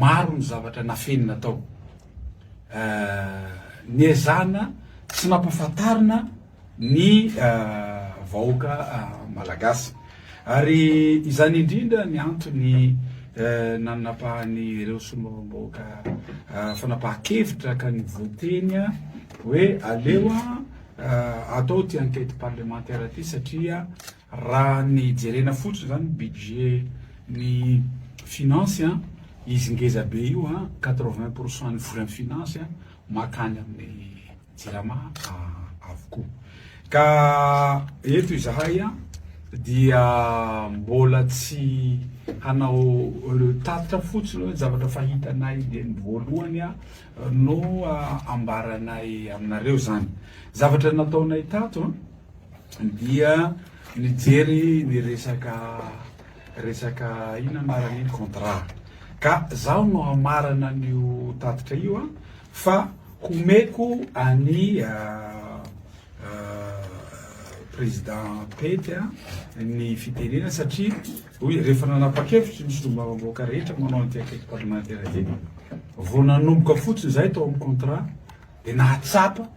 maro ny zavatra nafenina tao ny ezana tsy nampafantarina ny vahoaka malagasy ary izany indrindra ny antony nanapahany ireo somam-bahoaka fanapahan-kevitra ka ny voteny hoe aleo atao ty enquête parlementaire ty satria raha ny jerena fotsiny zany budget ny finance izy ngeza be io 80% ny vola finance makany amin'ny jirama avokoa ka eto izahay dia mbola tsy hanao tatitra fotsiny hoe zavatra fahitanay de ny voalohany no ambaranay aminareo zany zavatra nataonay tato dia nijery ny resaka ina marany contrat ka zaho no amarana nio tatitra io fa homeko any président Pety ny fitenena satria rehefa nanapa-kevitra ny somam-bahoaka rehetra manao ty enquête parlementaire ty vao nanomboka fotsiny zay tao amin'ny contrat de nahatsapa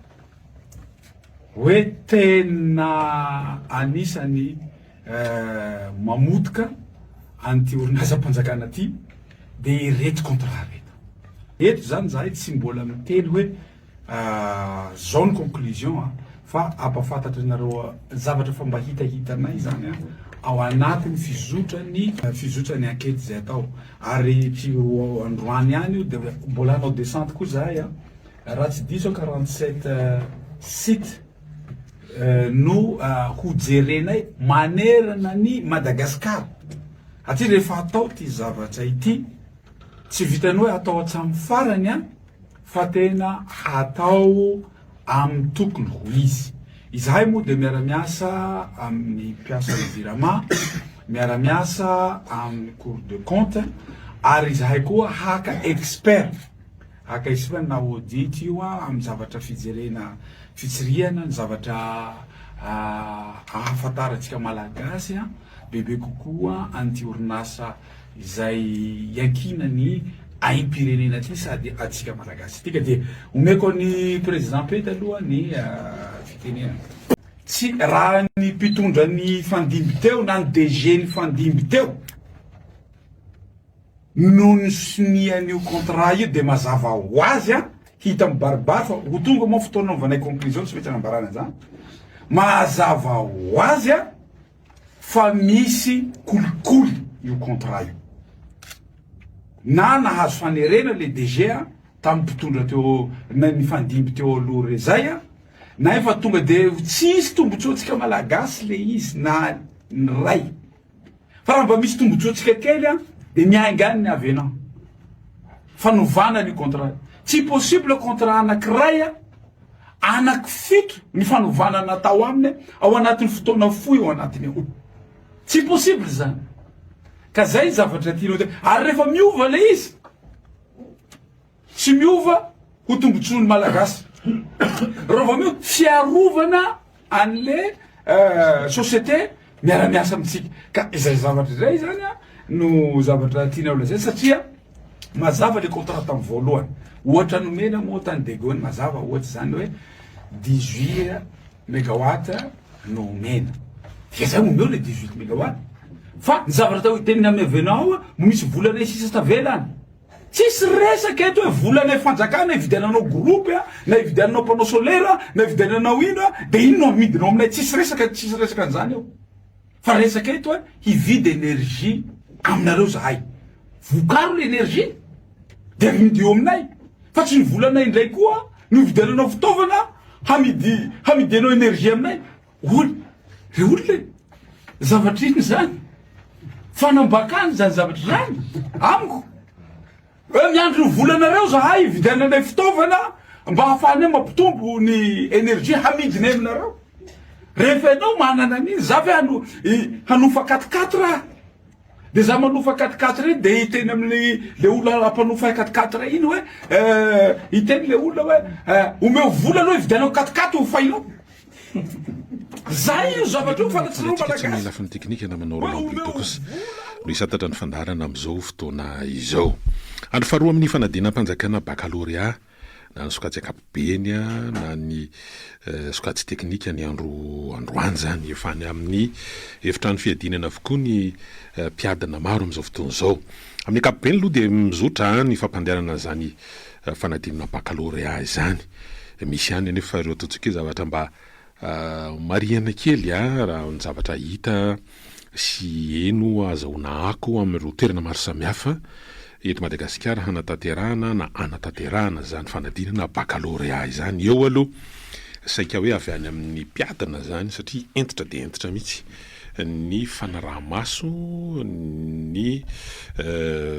hoe tena anisany mamotika anty orinasa-mpanjakana ty de irety contrat reto eto zany zahay tsy mbola miteny hoe zao ny conclusion fa ampafantatry nareo zavatra fa mba hitahitanay zany ao anatin'ny fizotrany enquête zay atao ary ty androany ihany io de mbola hanao descente koa zahay raha tsy diso 47 site no hojerenay manerana ny Madagasikara aty rehefa atao ty zavatra ity tsy vitany hoe atao atsamy farany fa tena hatao amin'ny tokony ho izy izahay moa de miara-miasa amin'ny mpiasa ny virama miara-miasa amin'ny cour de compte ary izahay koa haka expert na audit io amin'ny zavatra fijerena fitsiriana ny zavatra ahafantarantsika malagasy bebe kokoa anty orinasa izay yankinany aim-pirenena ty sady atsika malagasy tika de omeko ny président Pety aloha ny fitenena tsy raha ny mpitondra ny fandimby teo na ny DG ny fandimby teo no ny sinian'io contrat io de mazava ho azy hita mibaribary fa ho tonga moa fotoana novanay conclusion tsy mety anambarana zany mazava ho azy fa misy kolikoly io contrat io na nahazo fanerena le DG tamin'ny mpitondra teo na ny fandimby teo aloha re zay na efa tonga de tsisy tombontsoantsika malagasy le izy na ny ray fa raha mba misy tombontsoantsika kely de miaingany ny avenant fanovana ny contrat tsy possible contrat anankiray anankifito ny fanovana natao aminy ao anatin'ny fotoana fohy ao anatiny ao tsy possible zany ka zay zavatra tianao te ary rehefa miova le izy tsy miova ho tombontsoan'ny malagasy raha vao mio fiarovana an'le société miara-miasa amitsika ka izay zavatra zay zany no zavatra tianao lazay satria mazava le contrat tamin'ny voalohany ohatra nomena moa tany Degone mazava ohatra zany hoe 18 mégawatt no mena dia zay momeo le 18 mégawatt fa ny zavatra tao iteniny amin'ny avenant mo misy volana sisa tavelany tsisy resaka eto hoe volana fanjakana ividiananao groupe na ividiananao panneau solaire na ividiananao ino de ino no amidinao aminay tsisy resaka an'izany eo fa resaka eto hoe hividy énergie aminareo zahay vokaro l'énergie de midio aminay fa tsy ny volana indray koa no ividiananao fitaovana hamidianao énergie aminay re olona zavatra iny zany fanambakany zany zavatra zany amiko hoe miandro ny volanareo zahay ividiananay fitaovana mba hafahany mampitombo ny énergie hamidiny aminareo rehefa ianao manana an'iny zavy hanofa 4x4 de za manofa 4x4 iny de hiteny amin'ny le olona ampanofa 4x4 iny hoe hiteny le olona hoe omeo vola aloha ividianao 4x4 ho fahinao zay io zavatra io fanatsirao malagasy lafiny teknika na manao lamblitokosy no isatatra ny fandarana am'izao fotoana izao andro faharoa amin'ny fanadinam-panjakana baccalauréat na ny sokatsy akapobeny na ny sokatsy teknika ny androany zany efa any amin'ny efitrano fiadinana avokoa ny mpiadina maro amin'izao fotoana izao. Amin'ny akapobeny aloha dia mizotra ny fampandehanana zany fanadinana baccalauréat izany. Misy ihany anefa ireo ataontsika hoe zavatra mba marihana kely raha ny zavatra hita sy eno azahoana ako amin'ireo toerana maro samihafa eto Madagasikara hanatanterahana na anatanterahana zany fanadinana baccalauréat izany. Eo aloha saika hoe avy any amin'ny mpiadina zany satria entitra dia entitra mihitsy ny fanaraha-maso ny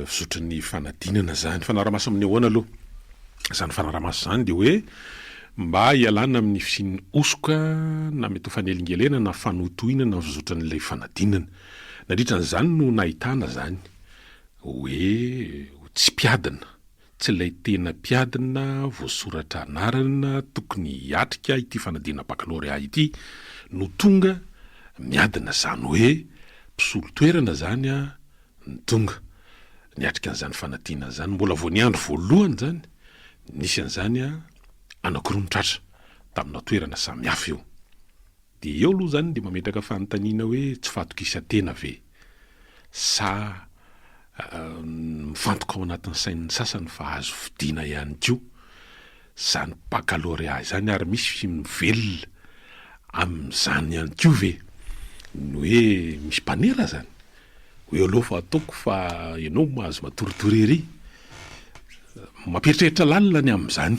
fizotran'ny fanadinana zany. Fanaraha-maso amin'ny ahoana aloha zany fanaraha-maso zany dia hoe mba hialana amin'ny fisin'ny osoka na mety ho fanelingelena na fanotoina na fizotran'ilay fanadinana. Nandritran'izany no nahitana zany hoe tsy mpiadina, tsy ilay tena mpiadina voasoratra anarana tokony hiatrika ity fanadinana baccalauréat ity no tonga miadina, zany hoe mpisolo toerana zany ny tonga niatrika an'izany fanadinana zany. Mbola vao ny andro voalohany zany nisy an'izany anankiroa mitratra tamina toerana samihafa eo. Dia eo aloha zany dia mametraka fanontaniana hoe tsy fatokisa-tena ve sa mifantoka ao anatin'ny sain'ny sasany fa azo fidina ihany koa zany baccalauréat izany ary misy mivelona amin'izany ihany koa ve ny hoe misy mpanera zany hoe aloha fa ataoko fa ianao mahazo matoritory ery mamperitreritra lalina ny amin'izany.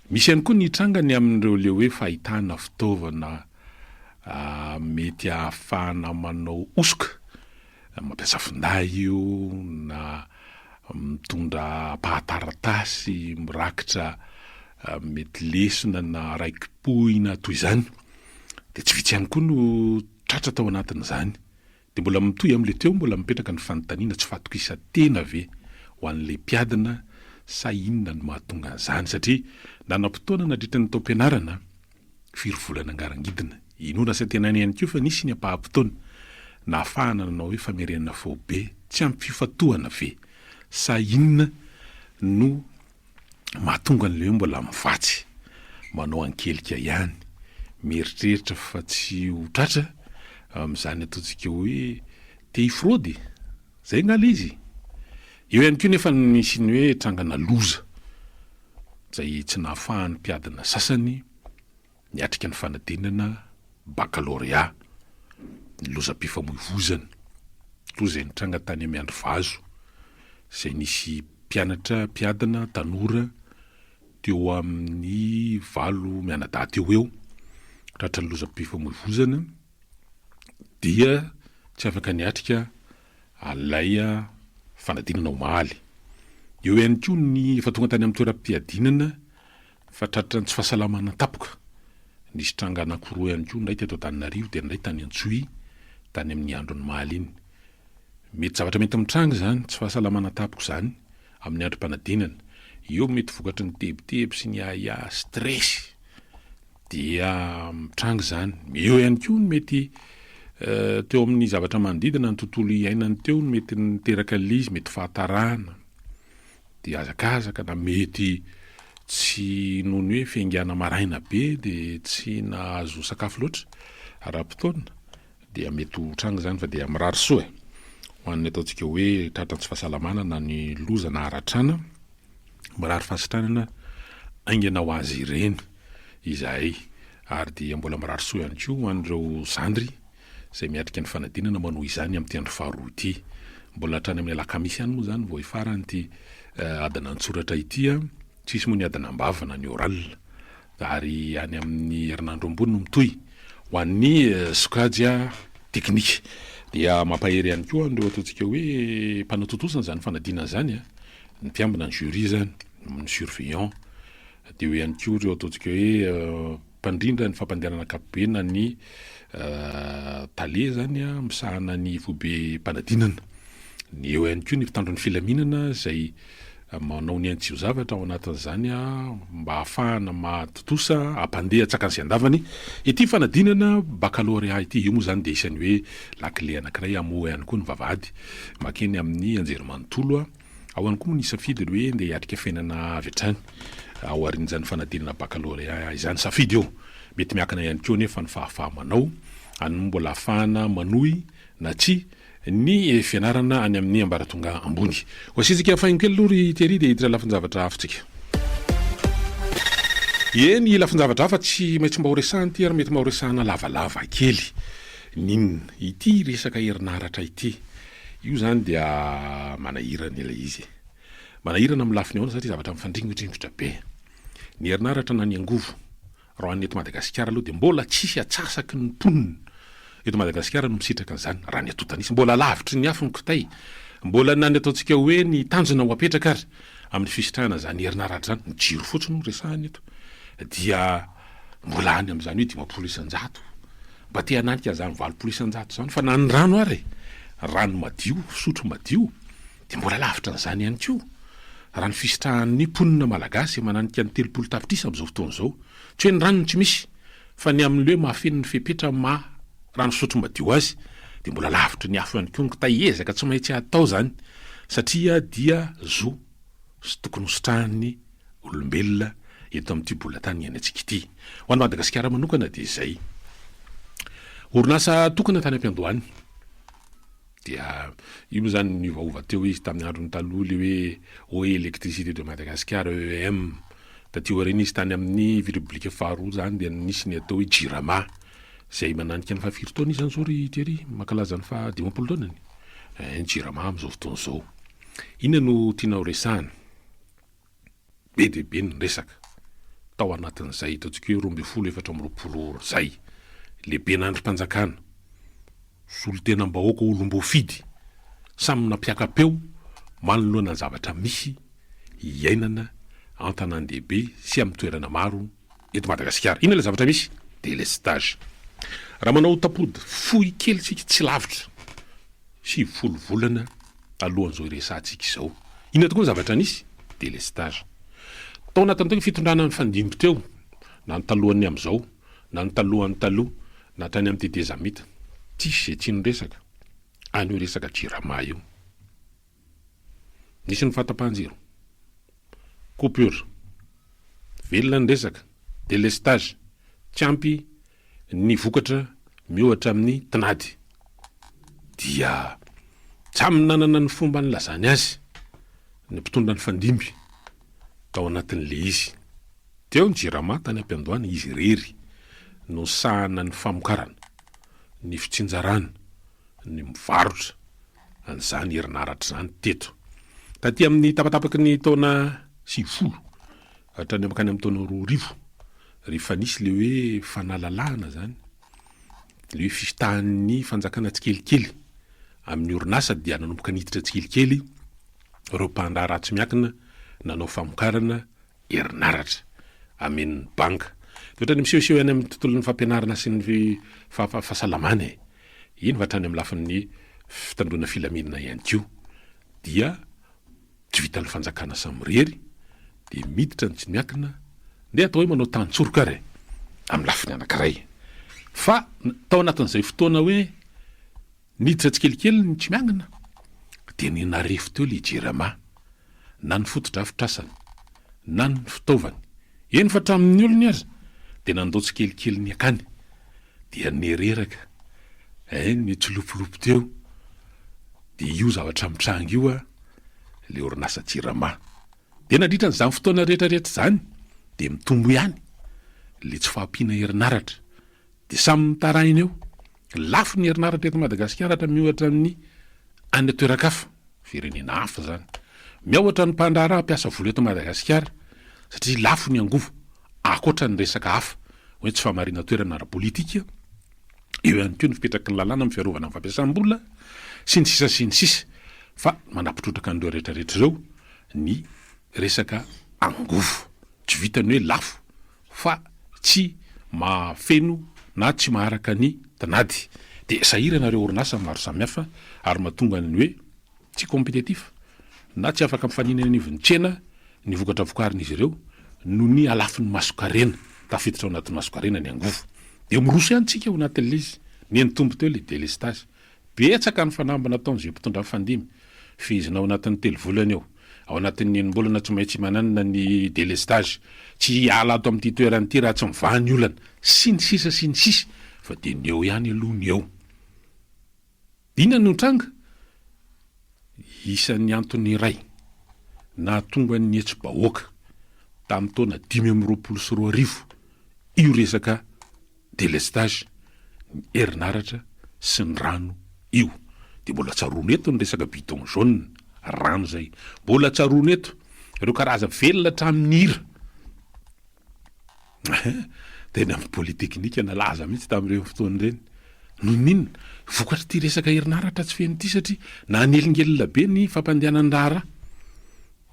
Misy ihany koa ny trangany amin'ireo le hoe fahitana fitaovana mety ahafahana manao osoka, mampiasa finday io na mitondra pahataratasy mirakitra mety lesona na raiki-pohina toy izany. Dia tsy vitsy ihany koa no tratra tao anatin'izany. Dia mbola mitohy amin'ilay teo mbola mipetraka ny fanontaniana tsy fatokisa-tena ve ho an'ilay mpiadina sa inona no mahatonga an'izany, satria nanam-potoana nandritra ny taom-pianarana 4 volana angarangidina inona sy tenany ihany koa fa nisy ny ampaha-potoana na ahafahana nanao hoe famerenana fao be tsy ampy fifatohana ve sa inona no mahatonga an'ilay hoe mbola mivatsy manao ankelika ihany mieritreritra fa tsy ho tratra amin'izany ataontsika hoe te fraude zay ngala izy. Eo ihany koa nefa nisy ny hoe trangana loza zay tsy nahafahan'ny mpiadina sasany niatrika ny fanadinana baccalauréat, ny lozam-pifamoivoizana toy izay nitranga tany amin'ny Androvazo izay nisy mpiadina tanora teo amin'ny 9 mianadaty eo tratra ny lozam-pifamoivoizana dia tsy afaka niatrika alay fanadinana omaly. Eo ihany koa ny efa tonga tany amin'ny toeram-piadinana fa tratra ny tsy fahasalamana tapoka. Nisy tranga anankiroa ihany koa, ndray teto Antananarivo dia ndray tany Antsohihy tany amin'ny andron'ny maly iny. Mety zavatra mety mitranga zany, tsy fahasalamana tapoka zany amin'ny androm-panadinana. Eo mety vokatry ny tebotebo sy ny stress dia mitranga zany. Eo ihany koa ny mety teo amin'ny zavatra manodidina ny tontolo iainany teo mety niteraka lizy, mety fahatarana dia azakazaka na mety tsy noho ny hoe fiaingana maraina be dia tsy nahazo sakafo loatra ara-potoana dia mety ho tranga zany fa dia mirary soa ho an'ny ataontsika hoe tratra tsy fahasalamana na ny loza na haratrana mirary fahasitranana aingana ho azy ireny izay. Ary dia mbola mirary soa ihany koa ho an'ireo zandry izay miatrika ny fanadinana manao izany amin'ny andro faharoa ity. Mbola hatrany amin'ny alakamisy ihany moa zany vao ifarany ity adina antsoratra ity tsisy moa ny adina ambavana ny oral ary any amin'ny herinandro ambony no mitohy ho an'ny sokajy teknika. Dia mampahery ihany koa an'ireo ataontsika hoe mpanao tontosana zany fanadinana zany ny mpiambina ny jury zany ny surveillant. Dia eo ihany koa ireo ataontsika hoe mpandrindra ny fampandehanana ankapobeny na ny tale zany misahana ny fobe mpanadinana. Ny eo ihany koa ny mpitandron'ny filaminana izay manao ny antsio zavatra ao anatin'izany mba ahafahana mahatotosa ampandeha tsaka ny andavany ity fanadinana baccalauréat ity. Io moa zany dia isany hoe lakile anankiray amoha ihany koa ny vavahady makeny amin'ny anjerimanontolo ao ihany koa moa nisafidy hoe ndeha hiatrika fiainana avy hatrany ao arin'izany fanadinana baccalauréat izany safidy eo mety miakana ihany koa nefa ny fahafahamanao any mbola ahafahana manohy na tsy ny fianarana any amin'ny ambaratonga ambony oasitsika faigny kely aloha ry tery dia hiditra lafinjavatra hafintsika ny lafinjavatra hafa tsy maintsy mba ho resahany ty ary mety mba ho resahana lavalava kely ninona ity resaka herinaratra ity io zany dia manahirana ilay izy manahirana amin'ny lafiny ahoana satria zavatra mifandringotringotra be ny herinaratra na ny angovo raha ny eto Madagasikara aloha dia mbola tsisy atsasaky ny mponina eto Madagasikara no misitraka an'izany raha ny atotanisy mbola lavitry ny afo ny kitay mbola nany ataontsika hoe ny tanjona ho apetraka ary amin'ny fisitrahana zany herinaratra zany ny jiro fotsiny no resahany eto dia mbola any amin'izany hoe 500 isan-jato mba te hananika zany 20 isan-jato zany fa na ny rano ary rano madio sotro madio dia mbola lavitra n'izany ihany koa raha ny fisitrahan'ny mponina malagasy mananika ny 30 tapitrisa amin'izao fotoana izao tsy hoe ny ranony tsy misy fa ny amin'le hoe mahafeno ny fepetra rano sotro madio azy dia mbola lavitra ny afo ihany koa ny kitay ezaka tsy maintsy atao zany satria dia zo sy tokony hositrahan'ny olombelona eto amin'ity bola tany iainy antsika ity ho an'ny Madagasikara manokana dia izay orinasa tokana tany am-piandohany dia io zany nivaova teo izy tamin'ny androny taloha le hoe électricité de Madagascar EEM taty oreny izy tany amin'ny république faharoa zany dia nisy ny atao hoe Jirama izay mananika ny fahafiry taona izy zany zao ry tery mankalaza ny 50 taonany Jirama amin'izao fotoana izao inona no tiana ho resahana be dia be ny resaka tao anatin'izay ataontsika hoe 24 zay lehibe n'androm-panjakana solotena mbahoaka olom-boafidy samy nampiaka-peo manoloana ny zavatra misy iainana an-tanan-dehibe sy amin'ny toerana maro eto Madagasikara inona ilay zavatra misy délestage raha manao tapody fohy kely sika tsy lavitra 70 volana alohan'izao iresantsika izao inona tokoa ny zavatra nisy délestage tao anatin'ny teo fitondrana ny fandimby teo na ny talohan'ny amin'izao na ny talohan'ny taloha na trany amin'ny tetezamita tsisy zay tiany resaka anio resaka Jirama io nisy ny fahatapahan-jiro coupure velona ny resaka délestage tsy ampy ny vokatra miohatra amin'ny tinady dia tsamy nanana ny fomba ny lazany azy ny mpitondra ny fandimby tao anatin'le izy teo ny Jirama tany am-piandohana izy rery no sahana ny famokarana ny fitsinjarana ny mivarotra an'izany herinaratra zany teto taty amin'ny tapatapaky ny taona 90 hatrany makany amin'ny taona 2000 rehefa nisy le hoe fanalalahana zany le hoe fisitahan'ny fanjakana tsikelikely amin'ny orinasa dia nanomboka niditra tsikelikely ireo mpandra ratsy miakina nanao famokarana herinaratra amin'ny banka toetrany misehoseho any amin'ny tontolon'ny fampianarana sy ny fahasalamana iny vatrany amin'ny lafin'ny fitandrona filaminana ihany koa dia tsy vitan'ny fanjakana samirery dia miditra ny tsy miakina nde atao hoe manao tantsorika ary amin'ny lafiny anankiray fa tao anatin'izay fotoana hoe niditra tsikelikely ny tsy miangina dia ninarefo teo le Jirama na ny fotodrafitrasany na ny fitaovany eny fa hatramin'ny olony azy dia nandao tsikelikely ny akany dia nereraka ny tsilopolopo teo dia io zavatra mitranga io le orinasa Jirama dia nadritra n'izany fotoana rehetrarehetra zany dia mitombo ihany le tsy fahampiana herinaratra dia samy mitarahina eo lafo ny herinaratra eto Madagasikara hatra miohatra amin'ny any toerakafa firenena hafa zany miahoatra ny mpandrara hampiasa vola eto Madagasikara satria lafo ny angovo akoatra ny resaka hafa hoe tsy famarina toerana ara-politika eo ihany koa ny fipetraky ny lalàna amin'ny fiarovana amin'ny fampiasam-bola sy ny sisa fa manapitrotraka an'ireo rehetrarehetra ireo ny resaka angovo tsy vitany hoe lafo fa tsy mahafeno na tsy maharaka ny tinady dia sahiranareo orinasa maro samihafa ary mahatonga ny hoe tsy kompetitif na tsy afaka mifanina ny vonitsena ny vokatra vokarin'izy ireo no ny alafin'ny masokarena tafiditra ao anatin'ny masokarena ny angovo dia miroso ihany tsika ao anatin'le izy ny tombo teo le délestage betsaka ny fanambana ataon'izay mpitondra fandimy fizinao anatin'ny 3 volana eo ao anatin'ny enim-bolana tsy maintsy mananana ny délestage tsy ala ato amin'ity toeran'ity raha tsy mivahany olana sy ny sisa fa de ny eo ihany aloha ny eo. Ina no tranga isan'ny antony iray nahatonga ny hetsi-bahoaka tamin'ny taona 2024 io resaka délestage, ny herinaratra sy ny rano io. De mbola tsaroana eto ny resaka bidon jaune, rano zay. Mbola tsaroana eto ireo karaza velona hatramin'ny hira. Tena amin'ny polytechnique nalaza mihitsy tamin'ireo fotoana ireny. Noho ninona vokatra ty resaka herinaratra tsy feno ty satria na anelingelina be ny fampandehanany raha.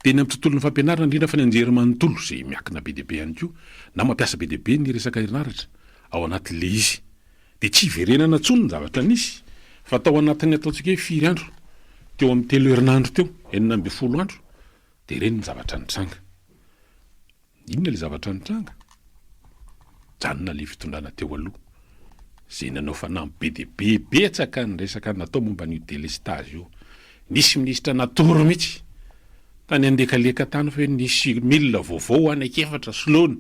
Teny amin'ny tontolon'ny fampianarana indrindra fa ny anjery manontolo zay miakina be deabe ihany koa na mampiasa be deabe ny resaka herinaratra ao anatin'le izy. De tsy iverenana tsony ny zavatra nisy fa tao anatin'ny ataontsika hoe 4 andro teo amin'ny 3 herinandro teo 40 andro de reny ny zavatra nitranga. Inona le zavatra nitranga? Janona le fitondrana teo aloha zay nanao fanampy be deabe betsaka ny resaka natao momba ny délestage io. Nisy ministra natoro mihitsy tany andekaleka tany fa nisy milina vaovao anakefatra sloana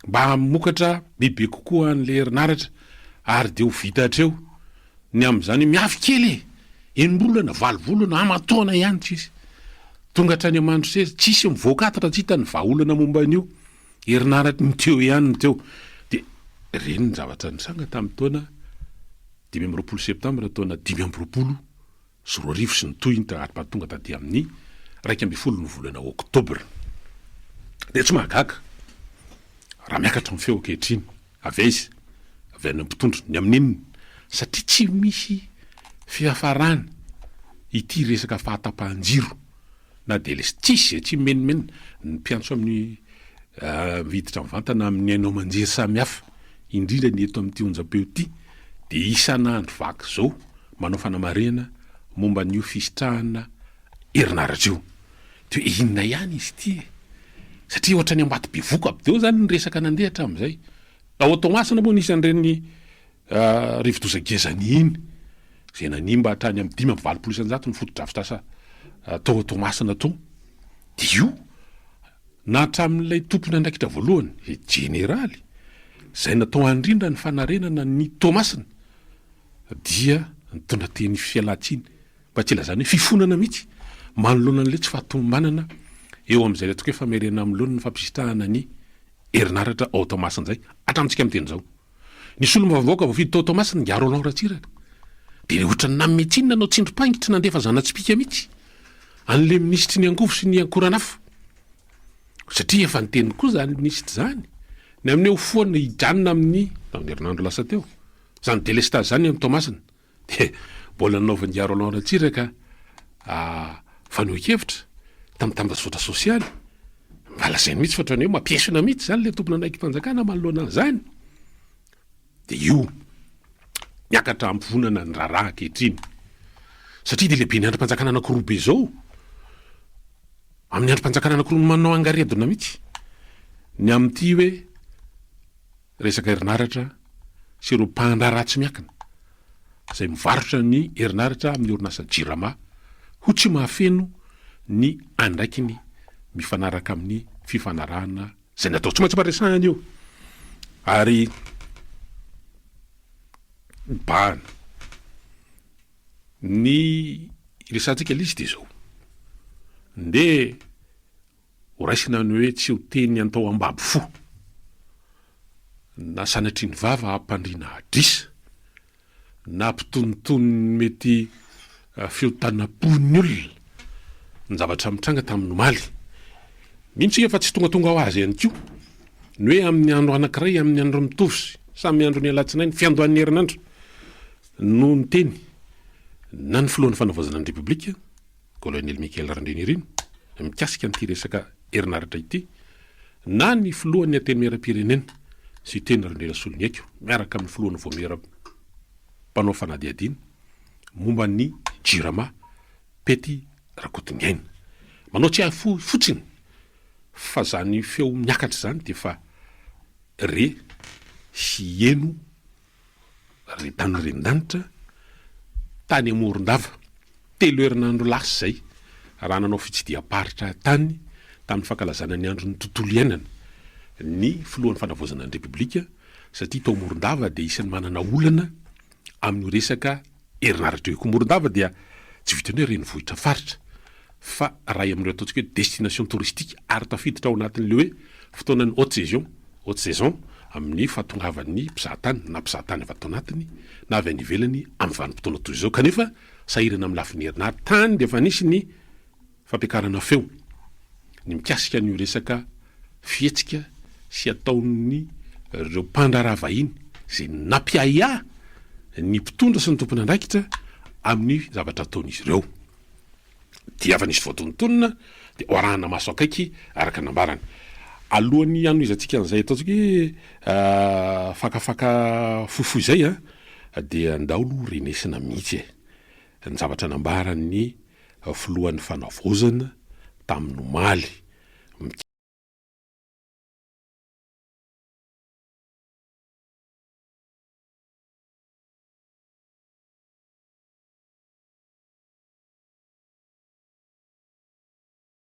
mba hamokatra bebe kokoa an'le herinaratra ary de ho vita hatreo ny am'izany miafy kely enombolana 20 volana amataona ihany tsisy tonga hatrany amandro seza tsisy mivoakatra tsy hitany vahaolana momba an'io herinaratra ny teo ihany ny teo. De reny ny zavatra nisanga tamin'ny taona 20 septambra taona 20 sy 20 sy ny toy ny tonga taty amin'ny 12 ny volana oktobra. De tsy mahagaga raha miakatra amin'ny feo ankehitriny avy aiza avy any mpitondro ny amin'inona satria tsy misy fiafarana ity resaka fahatapahan-jiro na délestage tsy menimena ny mpiantso amin'ny viditra mivantana amin'ny ainao manjery samihafa indrindra ny eto amin'ity onjam-peo ity de isan'andro vaky zao manao fanamarena momba n'io fisitrahana herinaratra io. De inona ihany izy ity satria ohatra ny ambaty bevoka abdeo zany ny resaka nandeha hatramin'izay. Ao Tomasina moa nisan'ireny rivodozagezany iny zay nanimba hatrany amin'ny 5.700 ny foto-drafitrasa tao Tomasina tao. De io na hatramin'ilay tompony andraikitra voalohany generaly zay natao andrindra ny fanarenana ny Tomasina dia nitondra teny fialatsiny mba tsy ilazany hoe fifonana mihitsy manoloana an'le tsy fahatombanana eo am'izay le toka hoe famerena am'lona ny fampisitrahana ny herinaratra ao Tomasina zay hatramitsika am'teny zao. Nisy olo mavavoaka voafidy tao Tomasina ngiaro lao ratsiraka de ohatra ny nametsinina anao tsindrim-pangitra nandefa zanatsipika mihitsy an'le ministry ny angovo sy ny ankoranafa satria efa nyteny koa zany ministry zany ny amin'ny eo foana hijanona amin'ny tamin'ny herinandro lasa teo zany délestage zany amin'ny Tomasina de mbola nanaova ngiaro lao ratsiraka faneho-kevitra tamin'ny tambazotra sosialy mbalazainy mihitsy fa trany hoe mampiesona mihitsy zany le tompona anaiky mpanjakana manoloana zany. De io miakatra ampivonana ny raharaha ankehitriny satria de lehibe ny androm-panjakana anankiroa be zao amin'ny androm-panjakana anankiroa manao angaredona mihitsy ny amin'ity hoe resaka herinaratra sy ireo mpandraratsy miakina zay mivarotra ny herinaratra amin'ny orinasa Jirama ho tsy mahafeno ny andraikiny mifanaraka amin'ny fifanarahana zay natao tsy maintsy maresahany io ary bahana ny resantsika lisy de zao nde ho raisina ny hoe tsy ho teny antao ambabo fo na sanatry ny vava hampandrina adrisa na mpitonitony mety fihotanam-pon'ny olona ny zavatra mitranga tamin'ny maly mintsy efa tsy tongatonga ho azy ihany koa ny hoe amin'ny andro anankiray amin'ny andro mitovy samy andro ny alatsinainy fiandohan'ny herinandro no ny teny na ny filohan'ny fanaovazana ny repoblika colonel Michael Randrianirina mikasika n'ity resaka herinaratra ity na ny filohan'ny antenimieram-pirenena sy teny Randrina Soloniaiko miaraka amin'ny filohan'ny voamera mpanao fanadihadiana momba ny Jirama Pety Rakotombiaina manao tsy ahafo fotsiny fa zany feo miakatra zany de fa re sy eno re tany rendanitra tany amorondava 3 herinandro lasa zay raha nanao fitsidiam-paritra tany tamin'ny fankalazana ny andro ny tontolo iainana ny filohan'ny fanavozana ny repoblika satria tao Morondava dia isan'ny manana olana amin'ny resaka herinaratra eo. Ko Morondava dia tsy vitany hoe renivohitra faritra fa raha amin'ireo ataontsika hoe destination touristique ary tafiditra ao anatin'le hoe fotoanan'ny haute saison amin'ny fahatongavan'ny mpizahatany na mpizahatany avy ato anatiny na avy any ivelany amin'ny vanim-potoana toy izao. Kanefa sahirana amin'ny lafiny herinaratra tany dia efa nisy ny fampiakarana feo ny mikasika ny resaka fihetsika sy ataon'ny ireo mpandraraha vahiny zay nampiaya ny mpitondra sy ny tompony andraikitra amin'ny zavatra ataon'izy ireo. Dia avy nisy voatonontonona dia oarahana maso akaiky araka nambarany. Alohan'ny anoizantsika an'izay ataontsika hoe fakafaka fohifohy izay dia andao renesina mihitsy ny zavatra nambarany filohan'ny fanavozana tamin'ny omaly